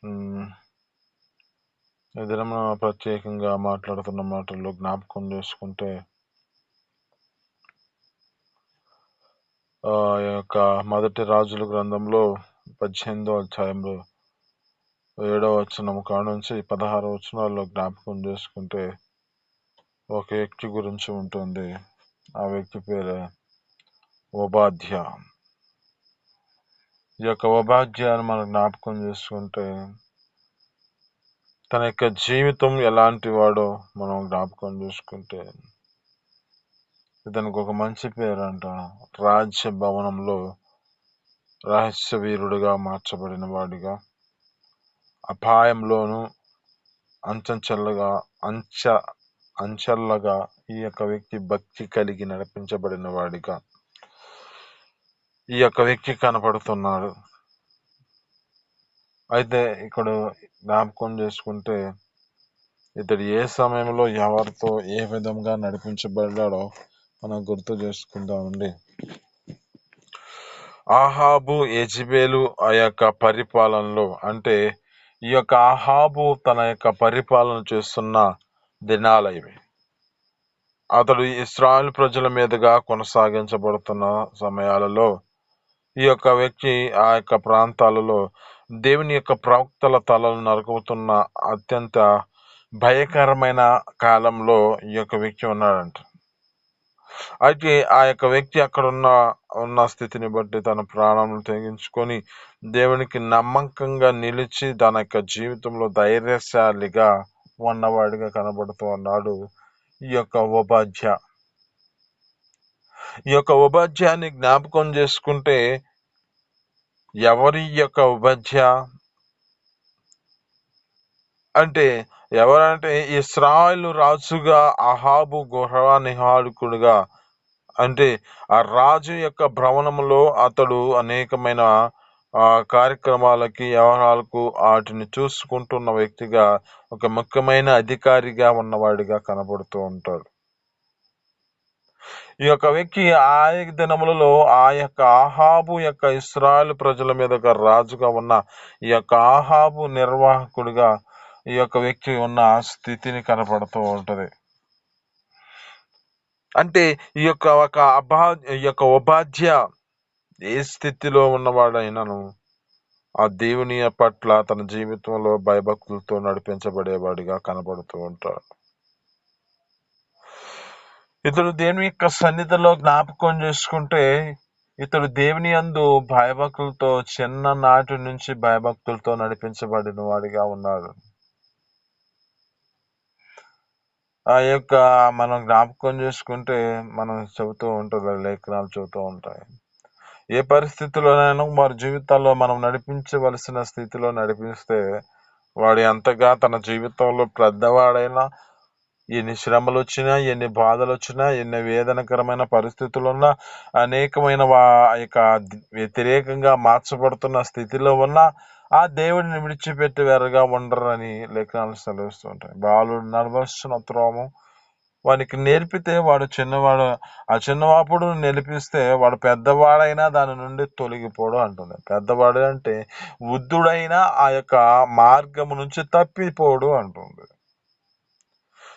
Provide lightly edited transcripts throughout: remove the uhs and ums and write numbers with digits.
ఉమ్, ఈ దినం ప్రత్యేకంగా మాట్లాడుతున్న మాటల్లో జ్ఞాపకం చేసుకుంటే ఆ యొక్క మొదటి రాజుల గ్రంథంలో 18వ అధ్యాయంలో 7వ వచనం కాడ నుంచి 16వ వచనాల్లో జ్ఞాపకం చేసుకుంటే ఒక వ్యక్తి గురించి ఉంటుంది. ఆ వ్యక్తి పేరు ఓబాద్య. ఈ యొక్క ఓబాద్యాన్ని మనం జ్ఞాపకం చేసుకుంటే తన యొక్క జీవితం ఎలాంటి వాడో మనం జ్ఞాపకం చేసుకుంటే ఇతనికి ఒక మంచి పేరు అంట. రాజ్య భవనంలో రహస్య వీరుడుగా మార్చబడిన వాడిగా, అపాయంలోను అంచెల్లగా ఈ యొక్క వ్యక్తి భక్తి కలిగి నడిపించబడిన వాడిగా ఈ యొక్క వ్యక్తి కనపడుతున్నాడు. అయితే ఇక్కడ జ్ఞాపకం చేసుకుంటే ఇతడు ఏ సమయంలో ఎవరితో ఏ విధంగా నడిపించబడ్డాడో మనం గుర్తు చేసుకుందామండి. ఆహాబు యెజెబెలు ఆ యొక్క పరిపాలనలో, అంటే ఈ యొక్క ఆహాబు తన యొక్క పరిపాలన చేస్తున్న దినాలు ఇవి. అతడు ఇశ్రాయేలు ప్రజల మీదుగా కొనసాగించబడుతున్న సమయాలలో ఈ యొక్క వ్యక్తి ఆ యొక్క ప్రాంతాలలో దేవుని యొక్క ప్రవక్తల తలలు నరుకుతున్న అత్యంత భయంకరమైన కాలంలో ఈ యొక్క వ్యక్తి ఉన్నాడంట. అయితే ఆ యొక్క వ్యక్తి అక్కడ ఉన్న స్థితిని బట్టి తన ప్రాణాలను తెగించుకొని దేవునికి నమ్మకంగా నిలిచి తన యొక్క జీవితంలో ధైర్యశాలిగా ఉన్నవాడిగా కనబడుతూ ఉన్నాడు ఈ యొక్క ఓబాద్య. ఈ యొక్క ఓబాద్యాన్ని జ్ఞాపకం చేసుకుంటే ఎవరి యొక్క ఓబాద్య అంటే ఎవరంటే ఇశ్రాయేలు రాజుగా అహాబు గృహ నిహారకుడుగా, అంటే ఆ రాజు యొక్క భవనంలో అతడు అనేకమైన కార్యక్రమాలకి వ్యవహారాలకు వాటిని చూసుకుంటున్న వ్యక్తిగా, ఒక ముఖ్యమైన అధికారిగా ఉన్నవాడిగా కనబడుతూ ఉంటాడు. ఈ యొక్క వ్యక్తి ఆ దినములలో ఆ యొక్క ఆహాబు యొక్క ఇశ్రాయేలు ప్రజల మీద రాజుగా ఉన్న ఈ యొక్క ఆహాబు నిర్వాహకుడిగా ఈ యొక్క వ్యక్తి ఉన్న స్థితిని కనపడుతూ ఉంటది. అంటే ఈ యొక్క ఓబాద్య ఏ స్థితిలో ఉన్నవాడైనాను ఆ దేవుని పట్ల తన జీవితంలో భయభక్తులతో నడిపించబడేవాడిగా కనబడుతూ ఉంటాడు. ఇతడు దేవుని యొక్క సన్నిధిలో జ్ఞాపకం చేసుకుంటే ఇతడు దేవుని యందు భయభక్తులతో చిన్ననాటి నుంచి భయభక్తులతో నడిపించబడిన వాడిగా ఉన్నాడు. ఆ యొక్క మనం జ్ఞాపకం చేసుకుంటే మనం చెబుతూ ఉంటుంది, లేఖనాలు చెబుతూ ఉంటాయి, ఏ పరిస్థితుల్లోనైనా వారి జీవితాల్లో మనం నడిపించవలసిన స్థితిలో నడిపిస్తే వాడు ఎంతగా తన జీవితంలో పెద్దవాడైనా ఎన్ని శ్రమలు వచ్చినా, ఎన్ని బాధలు వచ్చినా, ఎన్ని వేదనకరమైన పరిస్థితులు ఉన్నా, అనేకమైన యొక్క వ్యతిరేకంగా మార్చబడుతున్న స్థితిలో ఉన్నా ఆ దేవుడిని విడిచిపెట్టి వేరుగా ఉండరని లేఖనాలు సెలవిస్తూ ఉంటాయి. బాలుడు నడవలసిన త్రోమ వానికి నేర్పితే వాడు చిన్నవాడు, ఆ చిన్నవాపుడు నేర్పిస్తే వాడు పెద్దవాడైనా దాని నుండి తొలగిపోడు అంటుంది. పెద్దవాడు అంటే వృద్ధుడైనా ఆ యొక్క మార్గము నుంచి తప్పిపోడు అంటుంది.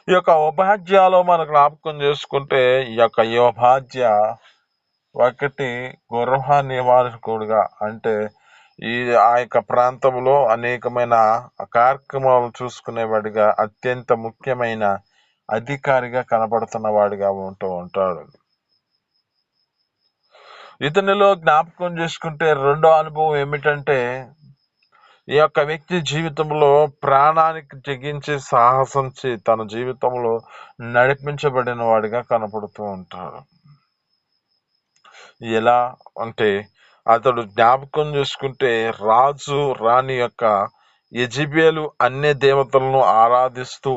ఈ యొక్క ఉపాధ్యాయులో మనం జ్ఞాపకం చేసుకుంటే ఈ యొక్క ఉపాధ్య ఒకటి గృహ నివారకుడుగా, అంటే ఆ యొక్క ప్రాంతంలో అనేకమైన కార్యక్రమాలు చూసుకునేవాడిగా అత్యంత ముఖ్యమైన అధికారిగా కనబడుతున్న వాడిగా ఉంటూ ఉంటాడు. ఇతనిలో జ్ఞాపకం చేసుకుంటే రెండో అనుభవం ఏమిటంటే ఈ యొక్క వ్యక్తి జీవితంలో ప్రాణానికి తెగించి సాహసించి తన జీవితంలో నడిపించబడిన వాడిగా కనపడుతూ ఉంటాడు. ఎలా అంటే అతడు జ్ఞాపకం చేసుకుంటే రాజు రాణి యొక్క యెజెబెలు అన్య దేవతలను ఆరాధిస్తూ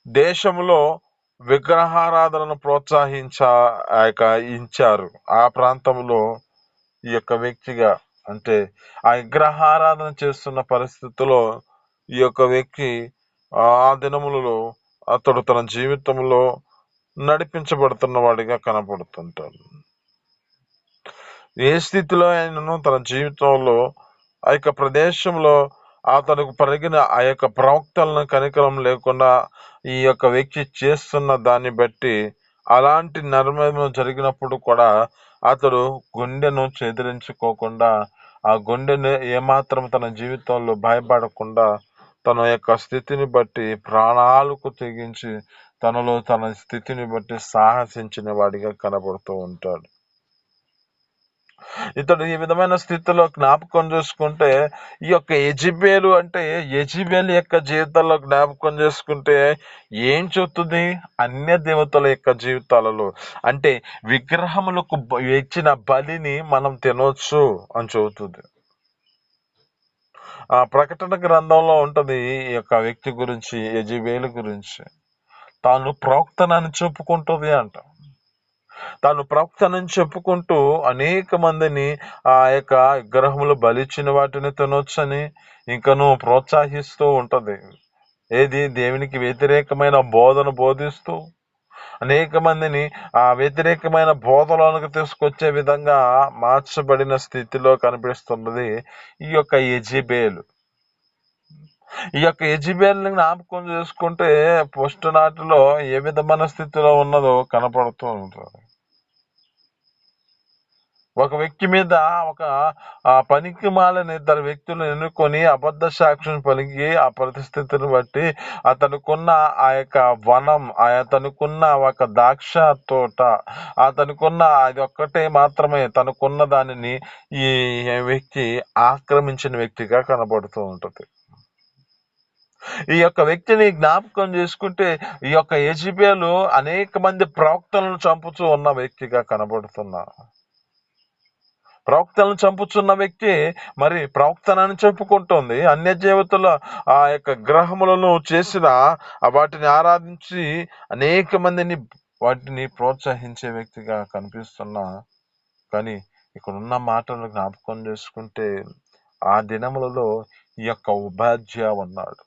దేశంలో విగ్రహారాధనను ప్రోత్సహించారు. ఆ ప్రాంతంలో ఈ యొక్క వ్యక్తిగా, అంటే ఆ విగ్రహారాధన చేస్తున్న పరిస్థితుల్లో ఈ యొక్క వ్యక్తి ఆ దినములలో అతడు తన జీవితంలో నడిపించబడుతున్న వాడిగా కనపడుతుంటాడు. ఏ స్థితిలో అయినను తన జీవితంలో ఆ యొక్క ప్రదేశంలో అతనికి కలిగిన ఆ యొక్క ప్రవక్తలను కనికరం లేకుండా ఈ యొక్క వ్యక్తి చేస్తున్న దాన్ని బట్టి అలాంటి నిర్మయం జరిగినప్పుడు కూడా అతడు గుండెను చెదిరించుకోకుండా ఆ గుండెని ఏమాత్రం తన జీవితంలో భయపడకుండా తన యొక్క స్థితిని బట్టి ప్రాణాలకు తెగించి తనలో తన స్థితిని బట్టి సాహసించిన వాడిగా కనబడుతూ ఉంటాడు. ఇతడు ఈ విధమైన స్థితిలో జ్ఞాపకం చేసుకుంటే ఈ యొక్క యెజెబెలు అంటే యెజెబెలు యొక్క జీవితాల్లో జ్ఞాపకం చేసుకుంటే ఏం చెప్తుంది? అన్య దేవతల యొక్క జీవితాలలో అంటే విగ్రహములకు ఇచ్చిన బలిని మనం తినొచ్చు అని చెబుతుంది. ఆ ప్రకటన గ్రంథంలో ఉంటది ఈ యొక్క వ్యక్తి గురించి, యెజెబెలు గురించి. తాను ప్రవక్తనని చెప్పుకుంటుంది అంట. తాను ప్రవక్తనని చెప్పుకుంటూ అనేక మందిని ఆ యొక్క విగ్రహములు బలిచ్చిన వాటిని తినొచ్చని ఇంకను ప్రోత్సహిస్తూ ఉంటది. ఏది? దేవునికి వ్యతిరేకమైన బోధన బోధిస్తూ అనేక మందిని ఆ వ్యతిరేకమైన బోధలోనికి తీసుకొచ్చే విధంగా మార్చబడిన స్థితిలో కనిపిస్తున్నది ఈ యొక్క యెజెబెలు. ఈ యొక్క యెజెబెలుని జ్ఞాపకం చేసుకుంటే పోస్ట్ నాటిలో ఏ విధమైన స్థితిలో ఉన్నదో కనపడుతూ ఉంటుంది. ఒక వ్యక్తి మీద ఒక పనికి మాలిన ఇద్దరు వ్యక్తులు ఎన్నుకొని అబద్ధ సాక్ష్యం పలికి ఆ పరిస్థితిని బట్టి అతనుకున్న ఆ యొక్క వనం, అతనుకున్న ఒక ద్రాక్ష తోట, అతనుకున్న అది ఒక్కటే మాత్రమే తనకున్న దానిని ఈ వ్యక్తి ఆక్రమించిన వ్యక్తిగా కనబడుతూ ఉంటుంది. ఈ యొక్క వ్యక్తిని జ్ఞాపకం చేసుకుంటే ఈ యొక్క యెజెబెలు అనేక మంది ప్రవక్తలను చంపుతూ ఉన్న వ్యక్తిగా కనబడుతున్నారు. ప్రవక్తలను చంపుచున్న వ్యక్తి మరి ప్రవక్తనని చెప్పుకుంటోంది. అన్య దేవతల ఆ యొక్క గ్రహములను చేసిన వాటిని ఆరాధించి అనేక మందిని వాటిని ప్రోత్సహించే వ్యక్తిగా కనిపిస్తున్నా, కానీ ఇక్కడున్న మాటలు జ్ఞాపకం చేసుకుంటే ఆ దినములలో ఈ యొక్క ఉపాధ్యాయ ఉన్నాడు.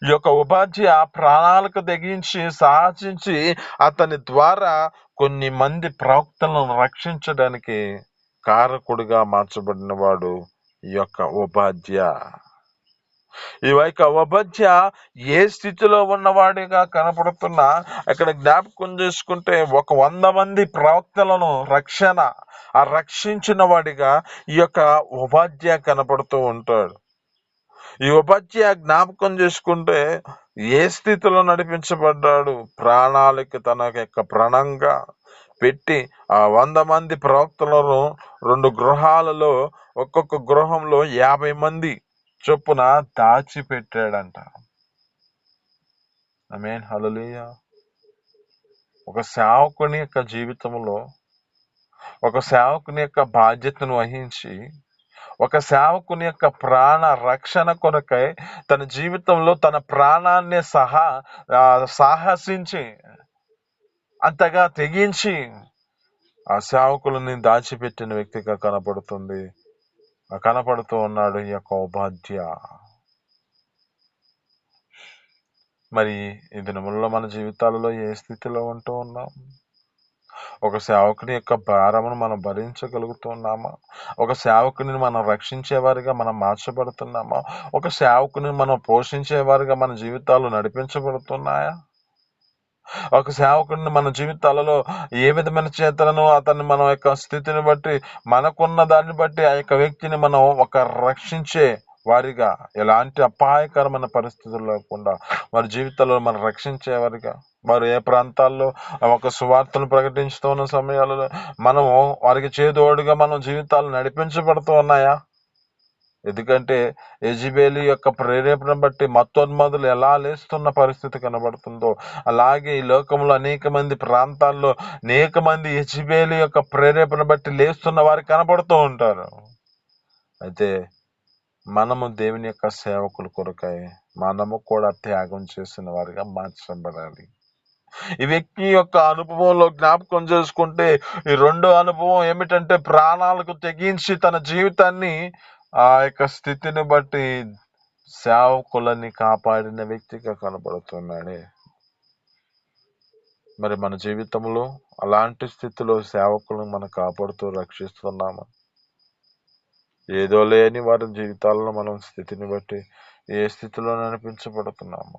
ఈ యొక్క ఉపాధ్యాయ ప్రాణాలకు తెగించి సాహసించి అతని ద్వారా కొన్ని మంది ప్రవక్తలను రక్షించడానికి కారకుడిగా మార్చబడిన వాడు ఈ యొక్క ఉపాధ్యాయ. ఈ యొక్క ఉపాధ్యాయ ఏ స్థితిలో ఉన్నవాడిగా కనపడుతున్నా అక్కడ జ్ఞాపకం చేసుకుంటే 100 మంది ప్రవక్తలను రక్షించిన వాడిగా ఈ యొక్క ఉపాధ్యాయ కనపడుతూ ఉంటాడు. ఈ ఉపాధ్యాయ జ్ఞాపకం చేసుకుంటే ఏ స్థితిలో నడిపించబడ్డాడు? ప్రాణాలకి తన యొక్క ప్రాణంగా పెట్టి ఆ 100 మంది ప్రవక్తలను 2 గృహాలలో ఒక్కొక్క గృహంలో 50 మంది చొప్పున దాచిపెట్టాడంట. ఆమేన్, హల్లెలూయా. ఒక సేవకుని యొక్క జీవితంలో ఒక సేవకుని యొక్క బాధ్యతను వహించి ఒక సేవకుని యొక్క ప్రాణ రక్షణ కొరకై తన జీవితంలో తన ప్రాణాన్ని సాహసించి అంతగా తెగించి ఆ సేవకులని దాచిపెట్టిన వ్యక్తిగా కనపడుతూ ఉన్నాడు ఈ యొక్క ఉపాధ్యాయ. మరి ఈ దినములలో మన జీవితాలలో ఏ స్థితిలో ఉంటూ ఉన్నాం? ఒక సేవకుని యొక్క భారమును మనం భరించగలుగుతున్నామా? ఒక సేవకుని మనం రక్షించేవారిగా మనం మార్చబడుతున్నామా? ఒక సేవకుని మనం పోషించేవారిగా మన జీవితాలు నడిపించబడుతున్నాయా? ఒక సేవకుడిని మన జీవితాలలో ఏ విధమైన చేతలను అతన్ని మన యొక్క స్థితిని బట్టి మనకున్న దాన్ని బట్టి ఆ యొక్క వ్యక్తిని మనం రక్షించే వారిగా ఎలాంటి అపాయకరమైన పరిస్థితులు లేకుండా వారి జీవితాల్లో మనం రక్షించేవారిగా వారు ఏ ప్రాంతాల్లో ఒక సువార్తను ప్రకటించుతున్న సమయాలలో మనము వారికి చేదోడుగా మనం జీవితాలు నడిపించబడుతూ ఉన్నాయా? ఎందుకంటే యెజెబెలు యొక్క ప్రేరేపణ బట్టి మత్తోన్మాదులు ఎలా లేస్తున్న పరిస్థితి కనబడుతుందో అలాగే ఈ లోకంలో అనేక మంది ప్రాంతాల్లో అనేక మంది యెజెబెలు యొక్క ప్రేరేపణ బట్టి లేస్తున్న వారు కనబడుతూ ఉంటారు. అయితే మనము దేవుని యొక్క సేవకుల కొరకై మనము కూడా త్యాగం చేసిన వారిగా మార్చబడాలి. ఈ వ్యక్తి యొక్క అనుభవంలో జ్ఞాపకం చేసుకుంటే ఈ రెండో అనుభవం ఏమిటంటే ప్రాణాలకు తెగించి తన జీవితాన్ని ఆ యొక్క స్థితిని బట్టి సేవకులని కాపాడిన వ్యక్తిగా కనబడుతున్నాడే. మరి మన జీవితంలో అలాంటి స్థితిలో సేవకులను మనం కాపాడుతూ రక్షిస్తున్నామా? ఏదో లేని వారి జీవితాల్లో మనం స్థితిని బట్టి ఏ స్థితిలో నడిపించబడుతున్నాము.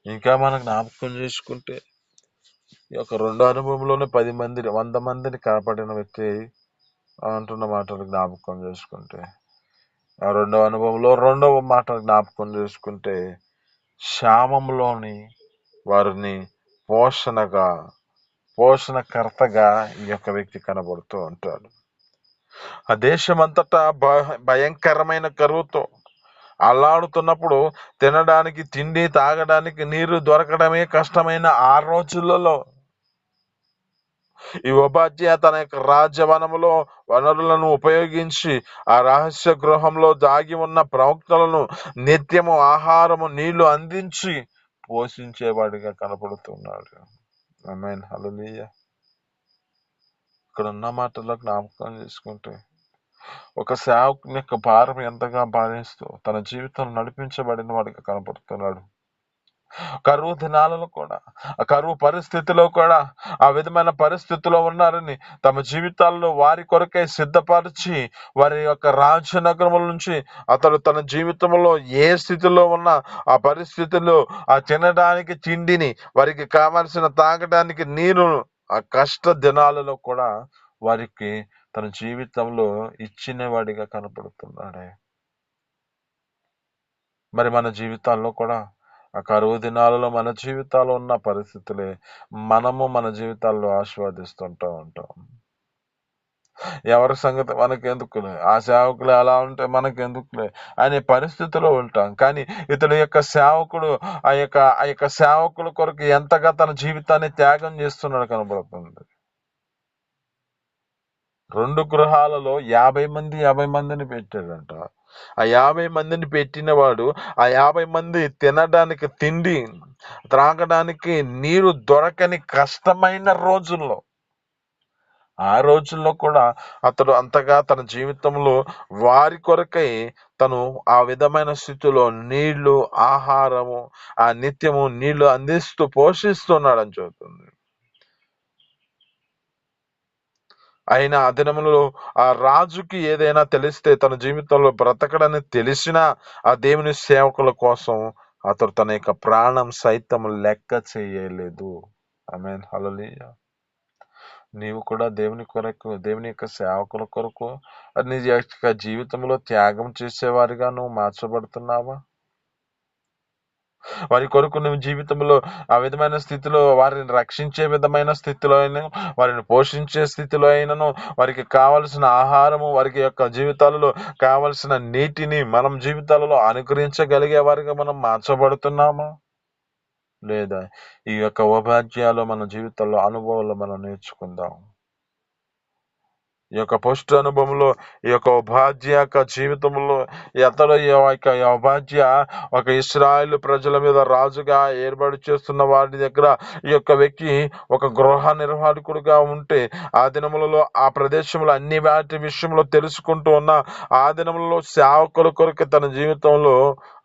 ఇంకా మనం జ్ఞాపకం చేసుకుంటే ఈ యొక్క 2 అనుభవంలోనే 100 మందిని కాపాడిన వ్యక్తి అంటున్న మాటలు జ్ఞాపకం చేసుకుంటే, ఆ 2వ అనుభవంలో 2వ మాట జ్ఞాపకం చేసుకుంటే, క్షామంలోని వారిని పోషణకర్తగా ఈ యొక్క వ్యక్తి కనబడుతూ ఉంటాడు. ఆ దేశమంతటా భయంకరమైన కరువుతో అల్లాడుతున్నప్పుడు తినడానికి తిండి, తాగడానికి నీరు దొరకడమే కష్టమైన ఆ రోజులలో ఈ ఓబద్యా తన యొక్క రాజ్యవనములో వనరులను ఉపయోగించి ఆ రహస్య గృహంలో దాగి ఉన్న ప్రవక్తలను నిత్యము ఆహారము, నీళ్లు అందించి పోషించేవాడిగా కనపడుతున్నాడు. ఆమేన్, హల్లెలూయా. ఇక్కడ ఉన్న మాటల్లో జ్ఞాపకం చేసుకుంటే, ఒక సేవకుని యొక్క భారం ఎంతగా భారిస్తూ తన జీవితం నడిపించబడిన వాడిగా కనపడుతున్నాడు. కరువు దినాలలో కూడా, ఆ కరువు పరిస్థితిలో కూడా, ఆ విధమైన పరిస్థితిలో ఉన్నారని తమ జీవితాల్లో వారి కొరకై సిద్ధపరిచి వారి యొక్క రాజ్యనగరముల నుంచి అతడు తన జీవితంలో ఏ స్థితిలో ఉన్నా ఆ పరిస్థితుల్లో ఆ తినడానికి తిండిని, వారికి కావలసిన తాగడానికి నీరు, ఆ కష్ట దినాలలో కూడా వారికి తన జీవితంలో ఇచ్చిన వాడిగా కనపడుతున్నాడే. మరి మన జీవితాల్లో కూడా ఆ కరువు దినాలలో మన జీవితాల్లో ఉన్న పరిస్థితులే మనము మన జీవితాల్లో ఆస్వాదిస్తుంటూ ఉంటాం. ఎవరి సంగతి మనకెందుకులే, ఆ సేవకులు ఎలా ఉంటే మనకెందుకులే అనే పరిస్థితిలో ఉంటాం. కానీ ఇతని యొక్క సేవకుడు ఆ యొక్క సేవకుల కొరకు ఎంతగా తన జీవితాన్ని త్యాగం చేస్తున్నాడు కనబడుతుంది. 2 గృహాలలో 50 మందిని పెట్టాడంట. ఆ 50 మందిని పెట్టిన వాడు ఆ 50 మంది తినడానికి తిండి, త్రాగడానికి నీరు దొరకని కష్టమైన రోజుల్లో, ఆ రోజుల్లో కూడా అతడు అంతగా తన జీవితంలో వారి కొరకై తను ఆ విధమైన స్థితిలో నీళ్లు, ఆహారము, ఆ నిత్యము నీళ్లు అందిస్తూ పోషిస్తున్నాడని చెబుతుంది. అయినా ఆ దినములలో ఆ రాజుకి ఏదైనా తెలిస్తే తన జీవితంలో బ్రతకడని తెలిసినా ఆ దేవుని సేవకుల కోసం అతడు తన యొక్క ప్రాణం సైతం లెక్క చేయలేదు. ఆమేన్, హల్లెలూయా. నీవు కూడా దేవుని కొరకు, దేవుని యొక్క సేవకుల కొరకు నీ యొక్క జీవితంలో త్యాగం చేసేవారిగా నువ్వు మార్చబడుతున్నావా? వారి కొరకు నువ్వు జీవితంలో ఆ విధమైన స్థితిలో వారిని రక్షించే విధమైన స్థితిలో అయినను, వారిని పోషించే స్థితిలో అయినను, వారికి కావలసిన ఆహారము, వారికి యొక్క జీవితాలలో కావలసిన నీటిని మనం జీవితాలలో అనుగ్రహించగలిగే వారిగా మనం మార్చబడుతున్నామా? లేదా ఈ యొక్క ఉపాధ్యాయులు మన జీవితంలో అనుభవాలు మనం నేర్చుకుందాం. ఈ యొక్క పోస్ట్ అనుభవంలో ఈ యొక్క ఉపాధ్యాయ యొక్క జీవితంలో అతడు ఈ యొక్క ఉపాధ్యాయ ఒక ఇశ్రాయేలు ప్రజల మీద రాజుగా ఏర్పాటు చేస్తున్న వారి దగ్గర ఈ యొక్క వ్యక్తి ఒక గృహ నిర్వాహకుడిగా ఉంటే ఆ దినములలో ఆ ప్రదేశంలో అన్ని వాటి విషయంలో తెలుసుకుంటూ ఉన్న ఆ దినములలో సేవకుల కొరకు తన జీవితంలో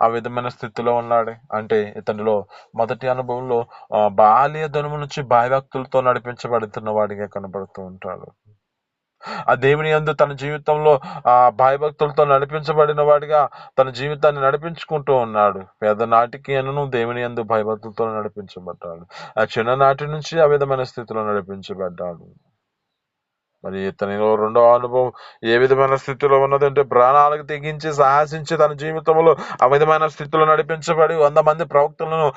ఆ విధమైన స్థితిలో ఉన్నాడు. అంటే ఇతనిలో మొదటి అనుభవంలో బాల్య ధనము నుంచి భయభక్తులతో నడిపించబడుతున్న వాడిగా కనబడుతూ ఉంటాడు. ఆ దేవుని యందు తన జీవితంలో భయభక్తులతో నడిపించబడిన వాడిగా తన జీవితాన్ని నడిపించుకుంటూ ఉన్నాడు. పేదనాటికి అనను దేవుని యందు భయభక్తులతో నడిపించబడ్డాడు. ఆ చిన్ననాటి నుంచి ఆ విధమైన స్థితిలో నడిపించబడ్డాడు. మరి ఇతనిలో 2వ అనుభవం ఏ విధమైన స్థితిలో ఉన్నదంటే ప్రాణాలకు తెగించి సాహసించి తన జీవితంలో ఆ విధమైన స్థితిలో నడిపించబడి 100 మంది ప్రవక్తలను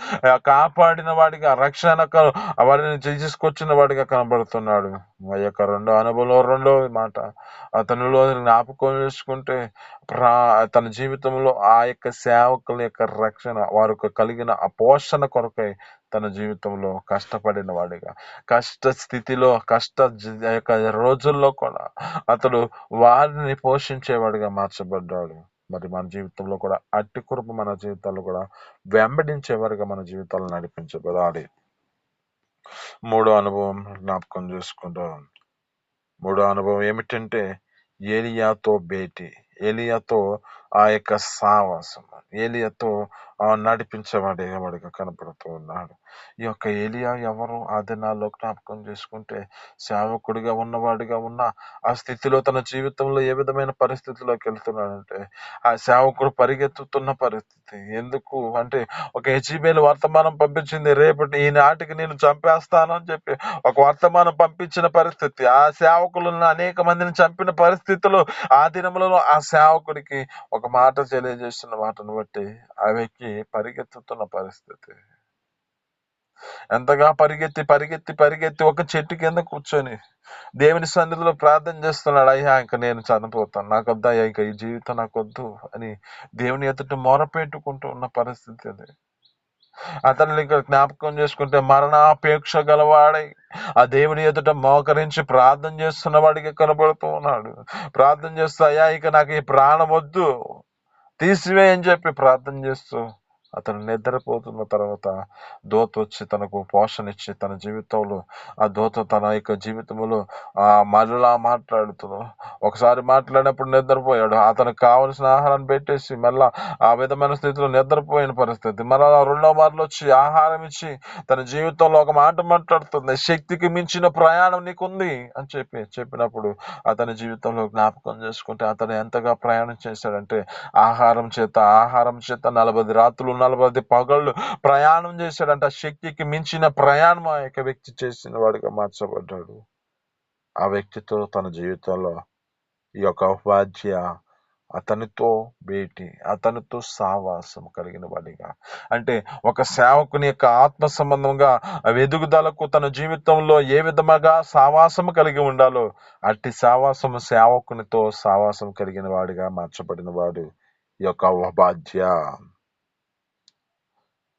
కాపాడిన వాడిగా, రక్షణకు వారిని తీసుకొచ్చిన వాడిగా కనబడుతున్నాడు. ఆ యొక్క 2వ అనుభవంలో 2వ మాట అతనిలో జ్ఞాపకం చేసుకుంటే తన జీవితంలో ఆ యొక్క సేవకుల యొక్క రక్షణ, వారికి కలిగిన ఆ పోషణ కొరకై తన జీవితంలో కష్టపడిన వాడిగా, కష్ట స్థితిలో యొక్క రోజుల్లో కూడా అతడు వారిని పోషించేవాడిగా మార్చబడ్డాడు. మరి మన జీవితంలో కూడా అట్టి కృప మన జీవితాల్లో కూడా వెంబడించేవారిగా మన జీవితాలను నడిపించబడాలి. 3వ అనుభవం జ్ఞాపకం చేసుకుంటాం. 3వ అనుభవం ఏమిటంటే ఏలియాతో భేటీ. ఏలియాతో ఆ యొక్క సావాసం ఏలియాతో నడిపించేవాడిగా కనపడుతూ ఉన్నాడు. ఈ యొక్క ఏలియా ఎవరు? ఆ దినాల్లో జ్ఞాపకం చేసుకుంటే సేవకుడిగా ఉన్నవాడిగా ఉన్న ఆ స్థితిలో తన జీవితంలో ఏ విధమైన పరిస్థితిలోకి వెళ్తున్నాడంటే ఆ సేవకుడు పరిగెత్తుతున్న పరిస్థితి. ఎందుకు అంటే ఒక హెచ్బిఎల్ వర్తమానం పంపించింది, రేపటి ఈనాటికి నేను చంపేస్తాను అని చెప్పి ఒక వర్తమానం పంపించిన పరిస్థితి. ఆ సేవకులను అనేక మందిని చంపిన పరిస్థితులు ఆ దినములలో ఆ సేవకుడికి ఒక మాట తెలియజేస్తున్న మాటను బట్టి ఆ వ్యక్తి పరిగెత్తుతున్న పరిస్థితి. ఎంతగా పరిగెత్తి పరిగెత్తి పరిగెత్తి ఒక చెట్టు కింద కూర్చొని దేవుని సన్నిధిలో ప్రార్థన చేస్తున్నాడు, అయ్యా ఇంక నేను చనిపోతాను, నాకు వద్దా ఇక ఈ జీవితం నాకు వద్దు అని దేవుని ఎదుట మొరపెట్టుకుంటూ ఉన్న పరిస్థితి అది. అతన్ని ఇక్కడ జ్ఞాపకం చేసుకుంటే మరణాపేక్ష గలవాడై ఆ దేవుని ఎదుట మోకరించి ప్రార్థన చేస్తున్న వాడికి కనబడుతూ ఉన్నాడు. ప్రార్థన చేస్తూ అయ్యా ఇక నాకు ఈ ప్రాణం వద్దు, తీసివేయని చెప్పి ప్రార్థన చేస్తూ అతను నిద్రపోతున్న తర్వాత దూత వచ్చి తనకు పోషణ ఇచ్చి తన జీవితంలో ఆ దూత తన యొక్క జీవితంలో మరలా మాట్లాడుతూ ఒకసారి మాట్లాడినప్పుడు నిద్రపోయాడు. అతనికి కావలసిన ఆహారాన్ని పెట్టేసి మళ్ళా ఆ విధమైన స్థితిలో నిద్రపోయిన పరిస్థితి. మరలా రెండో మార్లు వచ్చి ఆహారం ఇచ్చి తన జీవితంలో ఒక మాట మాట్లాడుతుంది, శక్తికి మించిన ప్రయాణం నీకుంది అని చెప్పినప్పుడు అతని జీవితంలో జ్ఞాపకం చేసుకుంటే అతను ఎంతగా ప్రయాణం చేశాడంటే ఆహారం చేత 40 రాత్రులు 40 పగళ్ళు ప్రయాణం చేశాడంట. శక్తికి మించిన ప్రయాణం ఆ యొక్క వ్యక్తి చేసిన వాడిగా మార్చబడ్డాడు. ఆ వ్యక్తితో తన జీవితంలో ఈ యొక్క ఉపాధ్య అతనితో భేటీ, అతనితో సావాసం కలిగిన వాడిగా, అంటే ఒక సేవకుని యొక్క ఆత్మ సంబంధంగా ఎదుగుదలకు తన జీవితంలో ఏ విధముగా సావాసం కలిగి ఉండాలో అట్టి సావాసం సేవకునితో సావాసం కలిగిన వాడిగా మార్చబడిన వాడు ఈ యొక్క ఉపాధ్య.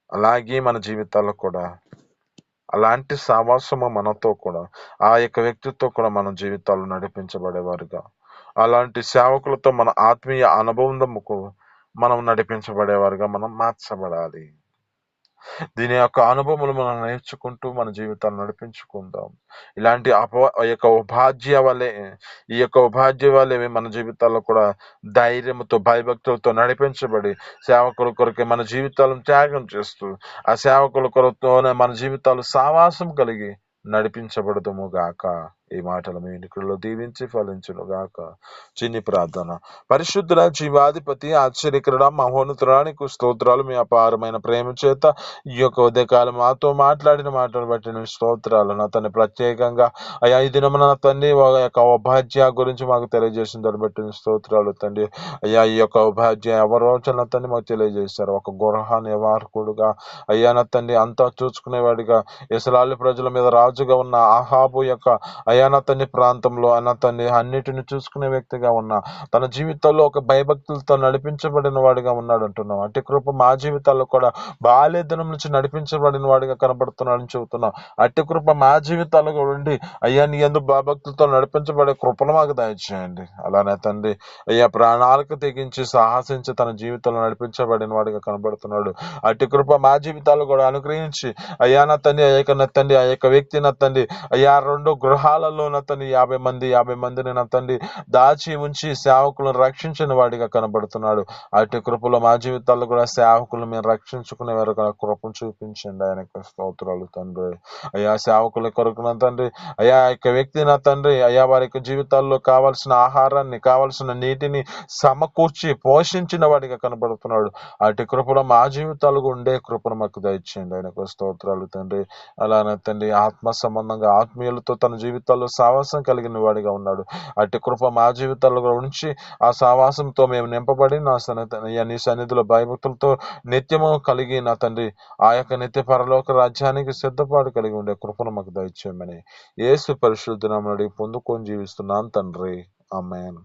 అలాగే మన జీవితాల్లో కూడా అలాంటి సావాసము మనతో కూడా ఆ యొక్క వ్యక్తితో కూడా మన జీవితాలు నడిపించబడేవారుగా, అలాంటి సేవకులతో మన ఆత్మీయ అనుబంధముకు మనం నడిపించబడేవారుగా మనం మార్చబడాలి. దీని యొక్క అనుభవములు మనం నేర్చుకుంటూ మన జీవితాన్ని నడిపించుకుందాం. ఇలాంటి ఈ యొక్క ఉపాధ్యాయ వల్లే మన జీవితాల్లో కూడా ధైర్యంతో భయభక్తులతో నడిపించబడి సేవకుల కొరకే మన జీవితాలను త్యాగం చేస్తూ ఆ సేవకుల కొరతోనే మన జీవితాలు సావాసం కలిగి నడిపించబడదుము గాక. ఈ మాటలు మీ ఎన్నికల్లో దీవించి ఫలించును గాక. చిన్ని ప్రార్థన. పరిశుద్ధుల జీవాధిపతి ఆశ్చర్యకరుడ మహోన్నతురానికి స్తోత్రాలు. మీ అపారమైన ప్రేమ చేత ఈ యొక్క ఉదయకాలం మాతో మాట్లాడిన మాటలు బట్టి నేను స్తోత్రాలు. నా తండ్రి ప్రత్యేకంగా అయ్యా ఈ దినమున నా తండ్రి యొక్క ఉపాధ్యాయ గురించి మాకు తెలియజేసిన దాన్ని బట్టి స్తోత్రాలు తండ్రి. అయ్యా ఈ యొక్క ఉపాధ్యాయ ఎవరో నా తండ్రి మాకు తెలియజేశారు. ఒక గృహ నివారకుడుగా అయ్యా నా తండ్రి అంతా చూసుకునేవాడిగా ఇశ్రాయేలు ప్రజల మీద రాజుగా ఉన్న ఆహాబు యొక్క అయ్యా నా తండ్రి ప్రాంతంలో అన్న తండ్రి అన్నిటిని చూసుకునే వ్యక్తిగా ఉన్న తన జీవితంలో ఒక భయభక్తులతో నడిపించబడిన వాడిగా ఉన్నాడు అంటున్నాం. అట్టి కృప మా జీవితాల్లో కూడా బాల్యదినం నుంచి నడిపించబడిన వాడిగా కనబడుతున్నాడని చెబుతున్నాం. అట్టి కృప మా జీవితాల్లో కూడా ఉండి అయ్యా నీ యందు భయభక్తులతో నడిపించబడే కృపను మాకు దయచేయండి. అలానే తండ్రి అయ్యా ప్రాణాలకు తెగించి సాహసించి తన జీవితంలో నడిపించబడిన వాడిగా కనబడుతున్నాడు. అట్టి కృప మా జీవితాల్లో కూడా అనుగ్రహించి అయ్యా నా తండ్రి ఆ యొక్క వ్యక్తి నా తండ్రి అయ్యా 2 గృహాలలో నా తండ్రి 50 మందిని నా తండ్రి దాచి ఉంచి సేవకులను రక్షించిన వాడిగా కనబడుతున్నాడు. అటు కృపలో మా జీవితాల్లో కూడా సేవకులు మేము రక్షించుకునే వారు కృపను చూపించండి. ఆయనకు స్తోత్రాలు తండ్రి. అయ్యా సేవకుల కొరకు నా తండ్రి అయ్యా యొక్క వ్యక్తి నా తండ్రి అయ్యా వారి యొక్క జీవితాల్లో కావాల్సిన ఆహారాన్ని కావాల్సిన నీటిని సమకూర్చి పోషించిన వాడిగా కనబడుతున్నాడు. అటు కృపలో మా జీవితాలు ఉండే కృపను మాకు దయచేయండి. ఆయనకు స్తోత్రాలు తండ్రి. అలానే తండ్రి ఆత్మ సంబంధంగా ఆత్మీయులతో తన జీవితాల్లో సావాసం కలిగిన వాడిగా ఉన్నాడు. అట్టి కృప మా జీవితాల్లో ఉంచి ఆ సావాసంతో మేము నింపబడి నీ సన్నిధిలో భయభక్తులతో నిత్యము కలిగి నా తండ్రి ఆ యొక్క నిత్య పరలోక రాజ్యానికి సిద్ధపాటు కలిగి ఉండే కృపను మాకు దయచేయమని యేసు పరిశుద్ధ నామమున అడిగి పొందుకొని జీవిస్తున్నాను తండ్రి. ఆమేన్.